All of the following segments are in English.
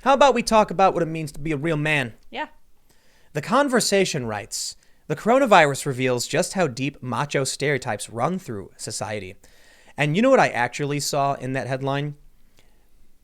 How about we talk about what it means to be a real man? Yeah. The Conversation writes, the coronavirus reveals just how deep macho stereotypes run through society. And you know what I actually saw in that headline?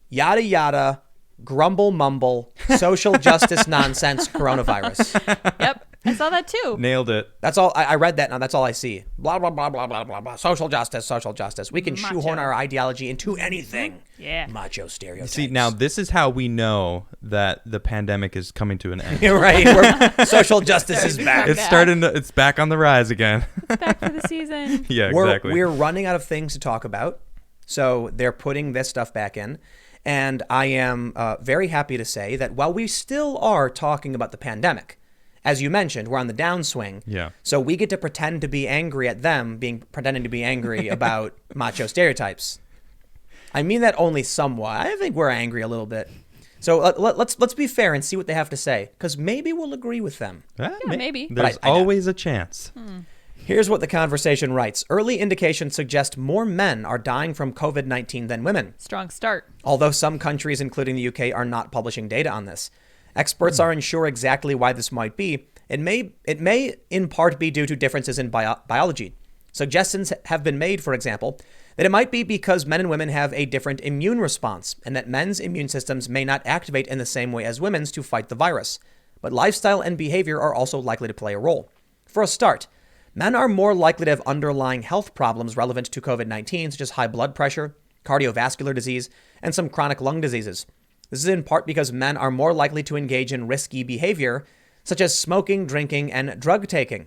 Yada yada, grumble mumble, social justice nonsense, coronavirus. Yep. I saw that too. Nailed it. That's all. I read that now. That's all I see. Blah, blah, blah, blah, blah, blah, blah. Social justice, social justice. We can shoehorn our ideology into anything. Yeah. Macho stereotypes. See, now this is how we know that the pandemic is coming to an end. You're right. Social justice is back. It's back on the rise again. Back for the season. Yeah, exactly. We're running out of things to talk about. So they're putting this stuff back in. And I am very happy to say that while we still are talking about the pandemic, as you mentioned, we're on the downswing. Yeah. So we get to pretend to be angry at them pretending to be angry about macho stereotypes. I mean that only somewhat. I think we're angry a little bit. So let's be fair and see what they have to say, because maybe we'll agree with them. Yeah, maybe. There's always a chance. Here's what the Conversation writes. Early indications suggest more men are dying from COVID-19 than women. Strong start. Although some countries, including the UK, are not publishing data on this. Experts are unsure exactly why this might be. It may in part be due to differences in biology. Suggestions have been made, for example, that it might be because men and women have a different immune response and that men's immune systems may not activate in the same way as women's to fight the virus. But lifestyle and behavior are also likely to play a role. For a start, men are more likely to have underlying health problems relevant to COVID-19, such as high blood pressure, cardiovascular disease, and some chronic lung diseases. This is in part because men are more likely to engage in risky behavior, such as smoking, drinking, and drug taking.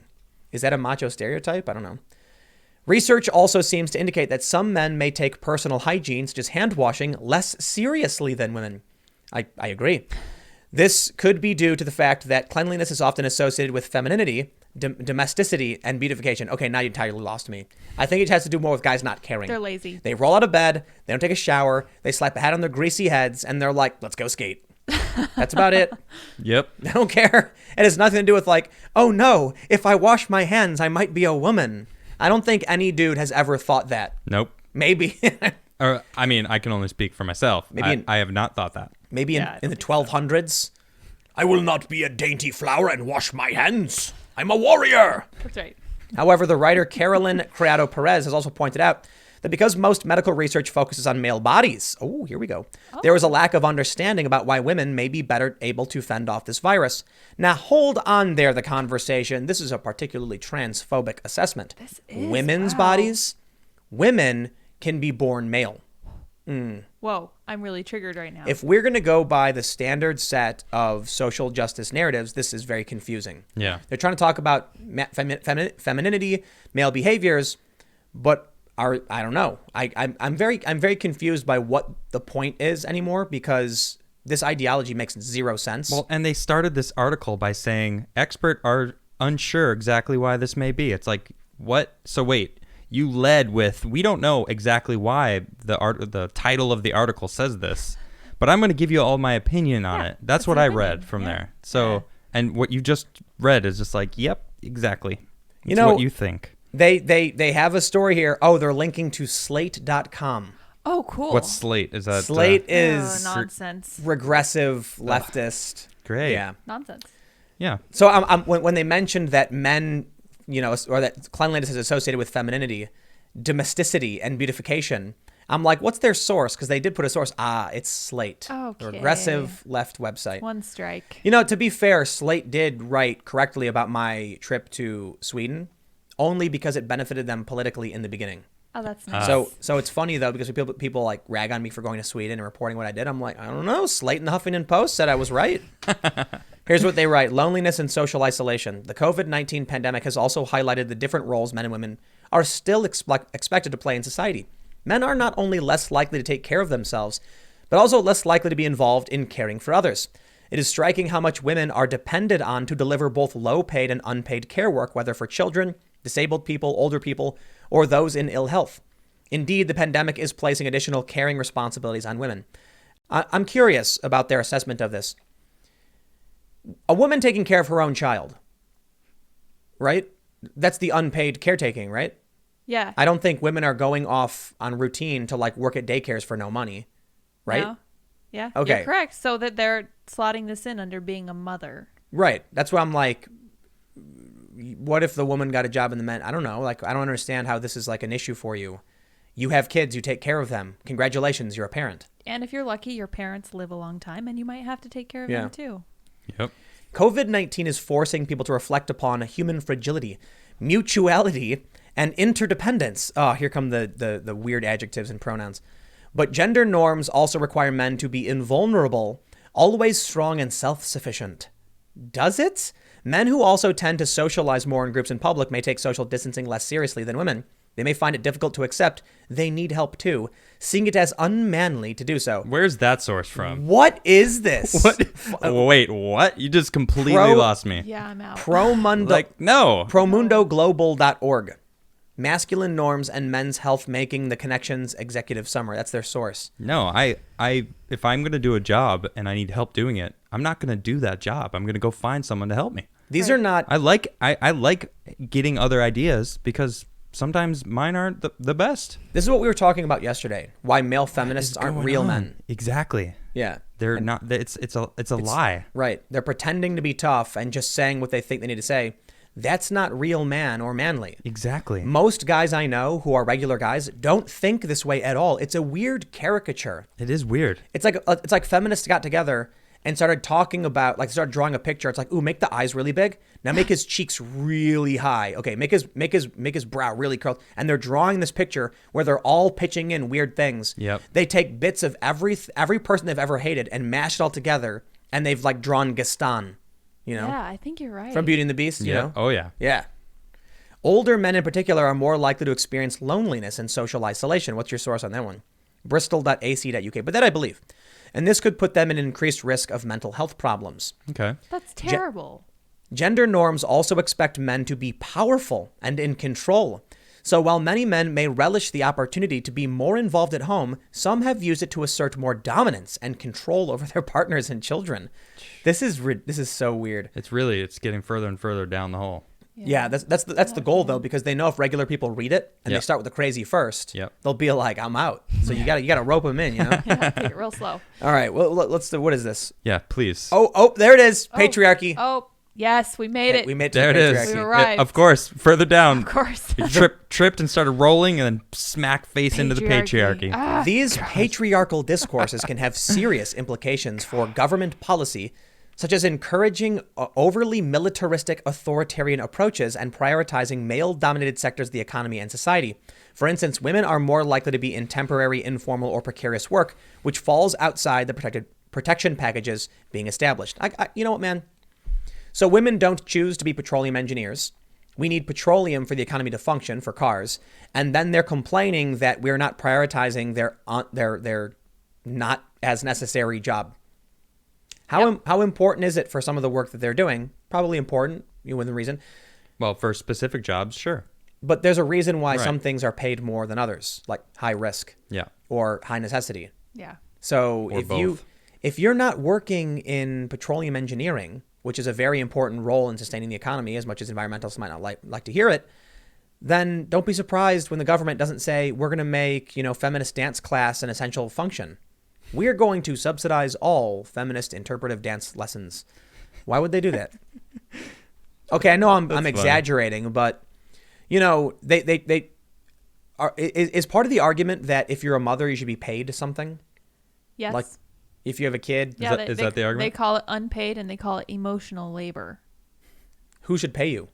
Is that a macho stereotype? I don't know. Research also seems to indicate that some men may take personal hygiene, such as hand washing, less seriously than women. I agree. This could be due to the fact that cleanliness is often associated with femininity, domesticity, and beautification. Okay, now you entirely lost me. I think it has to do more with guys not caring. They're lazy. They roll out of bed, they don't take a shower, they slap a hat on their greasy heads, and they're like, let's go skate. That's about it. Yep. They don't care. It has nothing to do with like, oh no, if I wash my hands, I might be a woman. I don't think any dude has ever thought that. Nope. Maybe. Or, I mean, I can only speak for myself. I have not thought that. Maybe in the 1200s. I will not be a dainty flower and wash my hands. I'm a warrior. That's right. However, the writer Carolyn Criado Perez has also pointed out that because most medical research focuses on male bodies, there is a lack of understanding about why women may be better able to fend off this virus. Now, hold on there, the Conversation. This is a particularly transphobic assessment. This is, Women's bodies, women can be born male. Whoa, I'm really triggered right now. If we're going to go by the standard set of social justice narratives, this is very confusing. Yeah. They're trying to talk about femininity, male behaviors, but I don't know. I'm very confused by what the point is anymore, because this ideology makes zero sense. Well, and they started this article by saying experts are unsure exactly why this may be. It's like, what? So wait. You led with, we don't know exactly why the title of the article says this, but I'm going to give you all my opinion on it. That's what I read from there. So, and what you just read is just like, yep, exactly. It's what you think. They have a story here. Oh, they're linking to slate.com. Oh, cool. What's Slate? Is that Slate is nonsense. Regressive leftist. Great. Yeah. Nonsense. Yeah. So when they mentioned that men, or that cleanliness is associated with femininity, domesticity, and beautification, I'm like, what's their source? Because they did put a source. It's Slate. Okay. The regressive left website. One strike. To be fair, Slate did write correctly about my trip to Sweden, only because it benefited them politically in the beginning. Oh, that's nice. So it's funny, though, because people like rag on me for going to Sweden and reporting what I did. I'm like, I don't know. Slate and the Huffington Post said I was right. Here's what they write. Loneliness and social isolation. The COVID-19 pandemic has also highlighted the different roles men and women are still expected to play in society. Men are not only less likely to take care of themselves, but also less likely to be involved in caring for others. It is striking how much women are depended on to deliver both low-paid and unpaid care work, whether for children, disabled people, older people, or those in ill health. Indeed, the pandemic is placing additional caring responsibilities on women. I'm curious about their assessment of this. A woman taking care of her own child, right? That's the unpaid caretaking, right? Yeah. I don't think women are going off on routine to like work at daycares for no money, right? No. Yeah. Okay. You're correct. So that they're slotting this in under being a mother. Right. That's why I'm like, what if the woman got a job in the men? I don't know. Like, I don't understand how this is like an issue for you. You have kids, you take care of them. Congratulations, you're a parent. And if you're lucky, your parents live a long time and you might have to take care of Yeah. them too. Yep. COVID-19 is forcing people to reflect upon human fragility, mutuality, and interdependence. Oh, here come the weird adjectives and pronouns. But gender norms also require men to be invulnerable, always strong and self-sufficient. Does it? Men who also tend to socialize more in groups in public may take social distancing less seriously than women. They may find it difficult to accept they need help too, seeing it as unmanly to do so. Where's that source from? What is this? What? Oh, wait, what? You just completely lost me. Yeah, I'm out. Promundo, Like, no. PromundoGlobal.org. Masculine norms and men's health making the connections executive summary. That's their source. No, if I'm going to do a job and I need help doing it, I'm not going to do that job. I'm going to go find someone to help me. These Right. are not. I like getting other ideas because sometimes mine aren't the best. This is what we were talking about yesterday. Why male feminists aren't Going real on? men. Exactly. Yeah. They're not. It's a lie. Right. They're pretending to be tough and just saying what they think they need to say. That's not real man or manly. Exactly. Most guys I know who are regular guys don't think this way at all. It's a weird caricature. It is weird. It's like feminists got together and started talking about, like, started drawing a picture. It's like, ooh, make the eyes really big. Now make his cheeks really high. Okay, make his brow really curled. And they're drawing this picture where they're all pitching in weird things. Yep. They take bits of every person they've ever hated and mash it all together, and they've like drawn Gaston, you know, Yeah, I think you're right. from Beauty and the Beast. You know. Oh yeah. Yeah. Older men in particular are more likely to experience loneliness and social isolation. What's your source on that one? Bristol.ac.uk. But that I believe. And this could put them in increased risk of mental health problems. Okay. That's terrible. Gender norms also expect men to be powerful and in control. So while many men may relish the opportunity to be more involved at home, some have used it to assert more dominance and control over their partners and children. This is so weird. It's getting further and further down the hole. Yeah, that's the goal though, because they know if regular people read it and they Yep. start with the crazy first, Yep. they'll be like, "I'm out." So you gotta rope them in, you know. Yeah, take it real slow. All right, well let's do. What is this? Yeah, please. Oh, there it is. Patriarchy. Oh, yes, we made it. We made it to There it the is. patriarchy. We arrived. Of course, further down. Of course. You tripped and started rolling and then smack face into the patriarchy. Ah, These patriarchal discourses can have serious implications for government policy, such as encouraging overly militaristic authoritarian approaches and prioritizing male-dominated sectors of the economy and society. For instance, women are more likely to be in temporary, informal, or precarious work, which falls outside the protection packages being established. You know what, man? So women don't choose to be petroleum engineers. We need petroleum for the economy to function, for cars. And then they're complaining that we're not prioritizing their not as necessary job. How important is it for some of the work that they're doing? Probably important, within reason. Well, for specific jobs, sure. But there's a reason why Right. some things are paid more than others, like high risk Yeah. or high necessity. Yeah. So Or both. if you're not working in petroleum engineering, which is a very important role in sustaining the economy, as much as environmentalists might not like to hear it, then don't be surprised when the government doesn't say we're going to make, feminist dance class an essential function. We're going to subsidize all feminist interpretive dance lessons. Why would they do that? Okay, I know I'm funny. exaggerating, but they are is part of the argument that if you're a mother, you should be paid something. Yes. Like, if you have a kid, yeah, is that the argument? They call it unpaid and they call it emotional labor. who should pay you?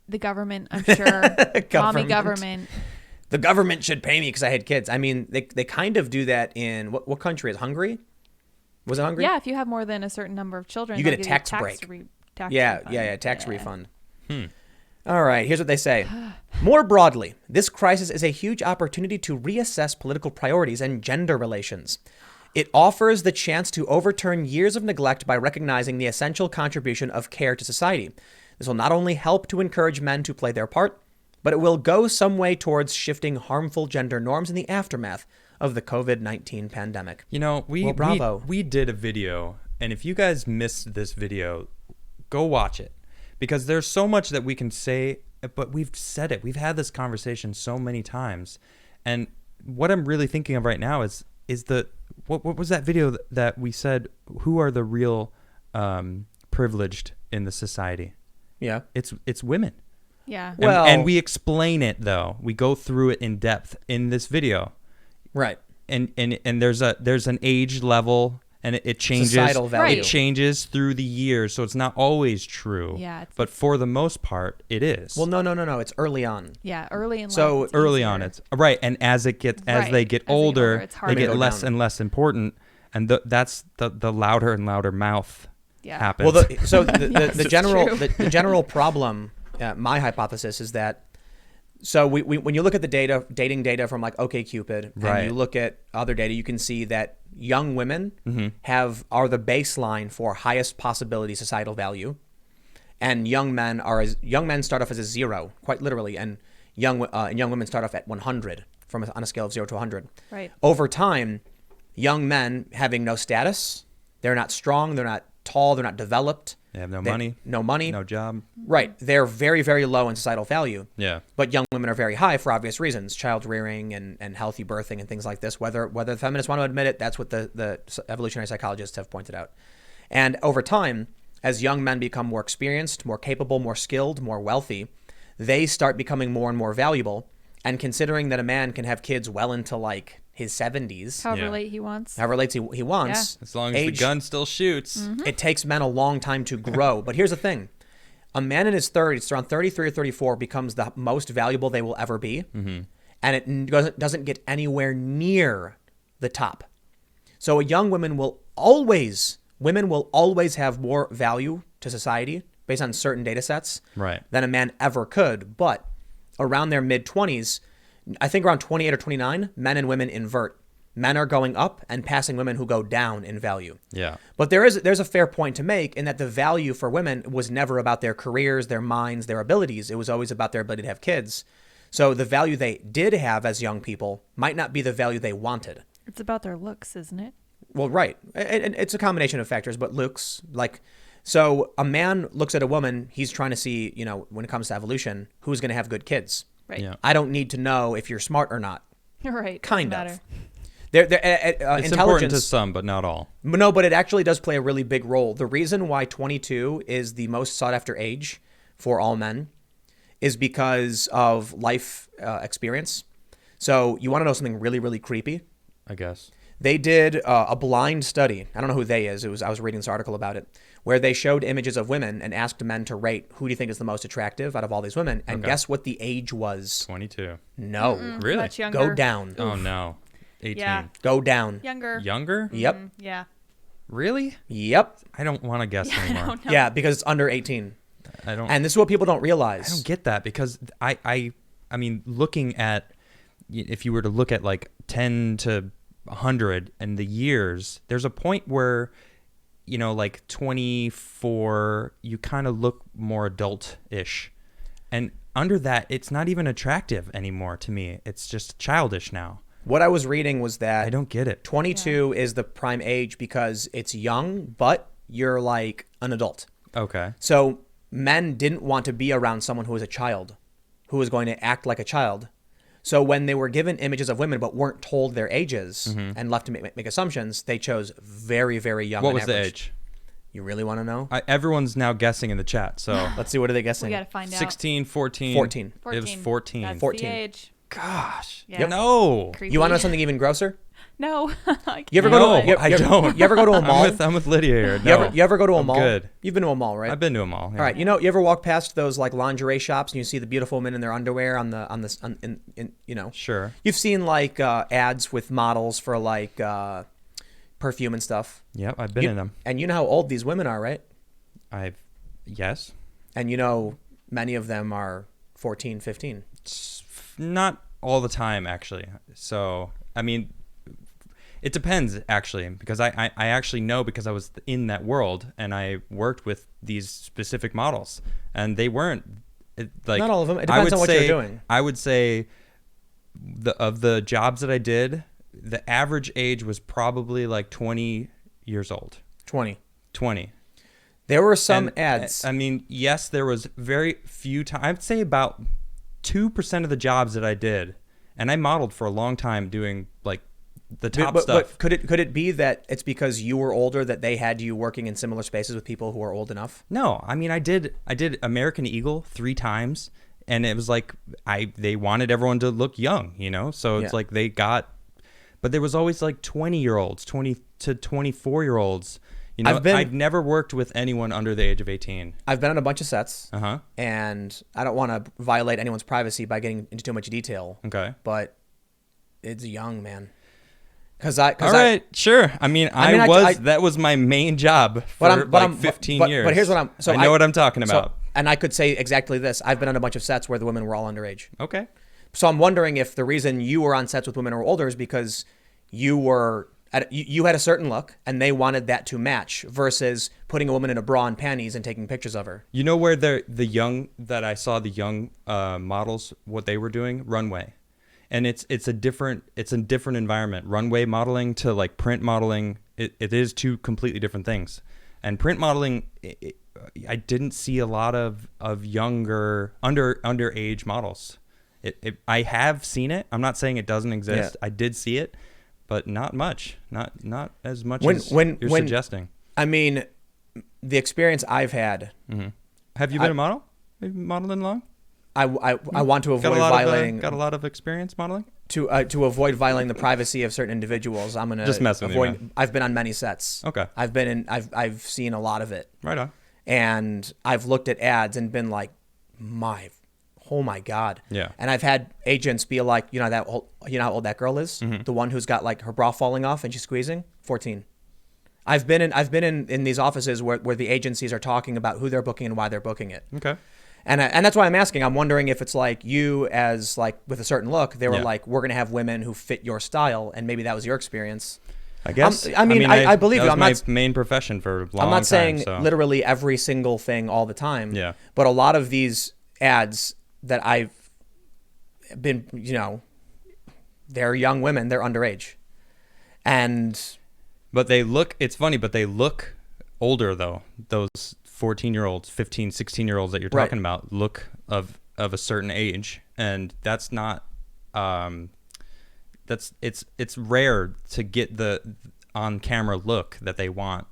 The government, I'm sure. Mommy government. The government should pay me because I had kids. I mean, they kind of do that in what country is Hungary? Was it Hungary? Yeah, if you have more than a certain number of children, You get they'll a give tax tax break. tax Yeah, refund. tax refund. All right, here's what they say. More broadly, this crisis is a huge opportunity to reassess political priorities and gender relations. It offers the chance to overturn years of neglect by recognizing the essential contribution of care to society. This will not only help to encourage men to play their part, but it will go some way towards shifting harmful gender norms in the aftermath of the COVID-19 pandemic. We bravo. we did a video, and if you guys missed this video, go watch it, because there's so much that we can say, but we've said it. We've had this conversation so many times, and what I'm really thinking of right now is what was that video that we said? Who are the real privileged in the society? Yeah. It's women. Yeah. Well- And we explain it though. We go through it in depth in this video. Right. And there's an age level, and it changes. Societal value. It changes through the years, so it's not always true. Yeah, But for the most part, it is. Well, no. It's early on. Yeah, early in life. So it's Early easier. on, it's right, and as they get older, it's they harder. get Go less down. and less important, and that's the louder and louder mouth Yeah. happens. Well, the Yes, the it's general true. the general problem, my hypothesis is that. So we when you look at the dating data from like OkCupid, and Right. you look at other data, you can see that young women Mm-hmm. are the baseline for highest possibility societal value, and young men start off as a 0, quite literally, and young women start off at 100 on a scale of 0 to 100. Right. Over time, young men having no status, they're not strong, they're not tall, they're not developed. they have no They- money, no money. no job. Right. They're very, very low in societal value. Yeah. But young women are very high for obvious reasons, child rearing and healthy birthing and things like this. Whether the feminists want to admit it, that's what the evolutionary psychologists have pointed out. And over time, as young men become more experienced, more capable, more skilled, more wealthy, they start becoming more and more valuable. And considering that a man can have kids well into like his 70s, However Yeah. late he wants. however late he wants, As long as the gun still shoots. it takes men a long time to grow. But here's the thing. A man in his 30s, around 33 or 34, becomes the most valuable they will ever be. And it doesn't get anywhere near the top. So a young woman will always have more value to society based on certain data sets Right. than a man ever could. But around their mid-20s, I think around 28 or 29, men and women invert. Men are going up and passing women who go down in value. Yeah. But there's a fair point to make in that the value for women was never about their careers, their minds, their abilities. It was always about their ability to have kids. So the value they did have as young people might not be the value they wanted. It's about their looks, isn't it? Well, right. It's a combination of factors, but looks so a man looks at a woman, he's trying to see, when it comes to evolution, who's going to have good kids. Right. Yeah. I don't need to know if you're smart or not. Right. Kind doesn't of. matter. It's important to some, but not all. No, but it actually does play a really big role. The reason why 22 is the most sought after age for all men is because of life experience. So you want to know something really, really creepy? I guess. They did a blind study. I don't know who they is. I was reading this article about it, where they showed images of women and asked men to rate who do you think is the most attractive out of all these women. And Okay. guess what the age was? 22. No. Really? Much younger. Go down. Oh no. 18. Yeah. Go down. Younger. Younger? Yep. Yeah. Really? Yep. I don't want to guess anymore. don't know. Yeah, because it's under 18. I don't. And this is what people don't realize. I don't get that because I mean, looking at, if you were to look at like 10 to 100 and the years, there's a point where, like 24, you kind of look more adult-ish. And under that, it's not even attractive anymore to me. It's just childish now. What I was reading was that I don't get it. 22 is the prime age because it's young, but you're like an adult. Okay. So men didn't want to be around someone who was a child, who was going to act like a child. So when they were given images of women but weren't told their ages and left to make assumptions, they chose very, very young. What on was the average. age? You really want to know? Everyone's now guessing in the chat, so Let's see. What are they guessing? We got to find out. 16, 14. 14. It was 14. That's 14. the age. Gosh. Yeah. No. Creepy. You want to know something even grosser? No. You ever go No, to? You, I you ever- don't. You ever go to a mall? I'm with Lydia here. No. You ever go to a I'm mall? good. You've been to a mall, right? I've been to a mall. Yeah. All right. You ever walk past those like lingerie shops and you see the beautiful women in their underwear Sure. You've seen like ads with models for like perfume and stuff. Yep, I've been in them. And you know how old these women are, right? Yes. And many of them are 14, 15. Not all the time, actually. So, I mean, it depends, actually, because I actually know because I was in that world and I worked with these specific models, and they weren't like Not all of them. It depends on what you're doing. I would say of the jobs that I did, the average age was probably like 20 years old. 20. 20. There were some And, ads. I mean, yes, there was very few times. I'd say about 2% of the jobs that I did, and I modeled for a long time doing like the top but stuff. could it be that it's because you were older that they had you working in similar spaces with people who are old enough? No, I mean I did American Eagle 3 times, and it was like they wanted everyone to look young, So it's like but there was always like 20-year-olds, 20 to 24-year-olds. I've never worked with anyone under the age of 18. I've been on a bunch of sets, and I don't want to violate anyone's privacy by getting into too much detail. Okay, but it's young, man. Sure. I mean, that was my main job for 15 years. But here's what I know what I'm talking about. And I could say exactly this. I've been on a bunch of sets where the women were all underage. Okay. So I'm wondering if the reason you were on sets with women who were older is because you had a certain look and they wanted that to match versus putting a woman in a bra and panties and taking pictures of her. You know where the young that I saw the young models, what they were doing? Runway. And it's a different environment. Runway modeling to like print modeling, it is 2 completely different things. And print modeling, I didn't see a lot of younger underage models. I have seen it. I'm not saying it doesn't exist. Yeah. I did see it, but not much. Not as much as you're suggesting. I mean, the experience I've had. Mm-hmm. Have you been a model? Have you modeled in long? I want to avoid violating. Got a lot of experience modeling. To avoid violating the privacy of certain individuals, I'm gonna just mess with you. I've been on many sets. Okay. I've seen a lot of it. Right on. And I've looked at ads and been like, oh my God. Yeah. And I've had agents be like, you know how old that girl is? Mm-hmm. The one who's got like her bra falling off and she's squeezing? 14. I've been in these offices where the agencies are talking about who they're booking and why they're booking it. Okay. And that's why I'm asking. I'm wondering if it's like you as like with a certain look, they were like, we're going to have women who fit your style. And maybe that was your experience. I guess. I believe you. I'm my main profession for a long time. I'm not saying literally every single thing all the time. Yeah. But a lot of these ads that I've been, they're young women. They're underage. But they look, it's funny, but they look older though. Those 14-year-olds, 15, 16-year-olds that you're talking about look of a certain age, and that's not it's rare to get the on camera look that they want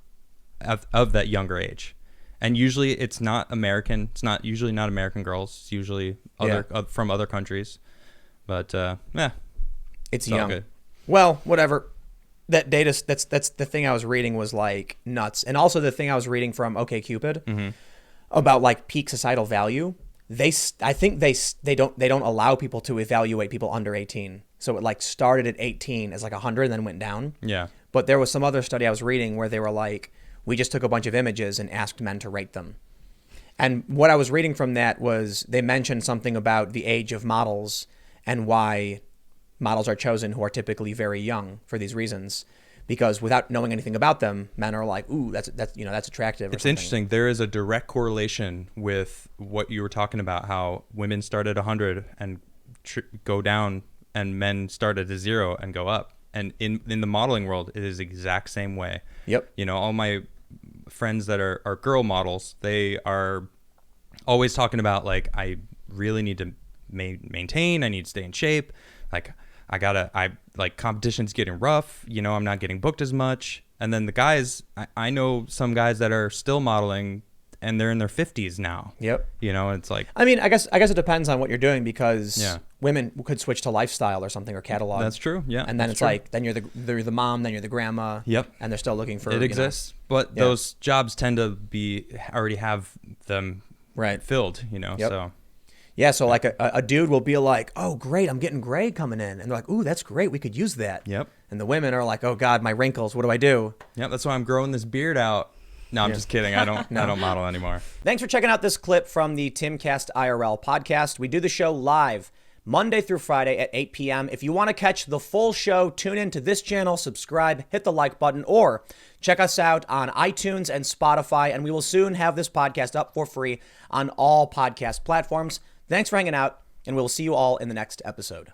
of that younger age. And usually it's not American. It's usually not American girls. It's usually from other countries. But it's young. Good. Well, whatever. That data, that's the thing I was reading was like nuts. And also the thing I was reading from OkCupid about like peak societal value. I think they don't allow people to evaluate people under 18. So it like started at 18 as like 100 and then went down. Yeah. But there was some other study I was reading where they were like, we just took a bunch of images and asked men to rate them. And what I was reading from that was they mentioned something about the age of models and why models are chosen who are typically very young for these reasons, because without knowing anything about them, men are like, ooh, that's attractive. It's interesting. There is a direct correlation with what you were talking about, how women start at 100 and go down, and men start at 0 and go up. And in the modeling world, it is the exact same way. Yep. All my friends that are girl models, they are always talking about like, I really need to maintain. I need to stay in shape. Like, competition's getting rough, I'm not getting booked as much. And then the guys, I know some guys that are still modeling and they're in their 50s now. Yep. It's like, I mean, I guess it depends on what you're doing, because women could switch to lifestyle or something, or catalog. That's true. Yeah. And then it's true. Like, then you're the mom, then you're the grandma. Yep. And they're still looking for it exists, but those jobs tend to already have them filled, Yep. So. Yeah, so like a dude will be like, oh, great, I'm getting gray coming in. And they're like, ooh, that's great, we could use that. Yep. And the women are like, oh, God, my wrinkles, what do I do? Yep, that's why I'm growing this beard out. No, I'm just kidding. I don't I don't model anymore. Thanks for checking out this clip from the Timcast IRL podcast. We do the show live Monday through Friday at 8 p.m. If you want to catch the full show, tune in to this channel, subscribe, hit the like button, or check us out on iTunes and Spotify. And we will soon have this podcast up for free on all podcast platforms. Thanks for hanging out, and we'll see you all in the next episode.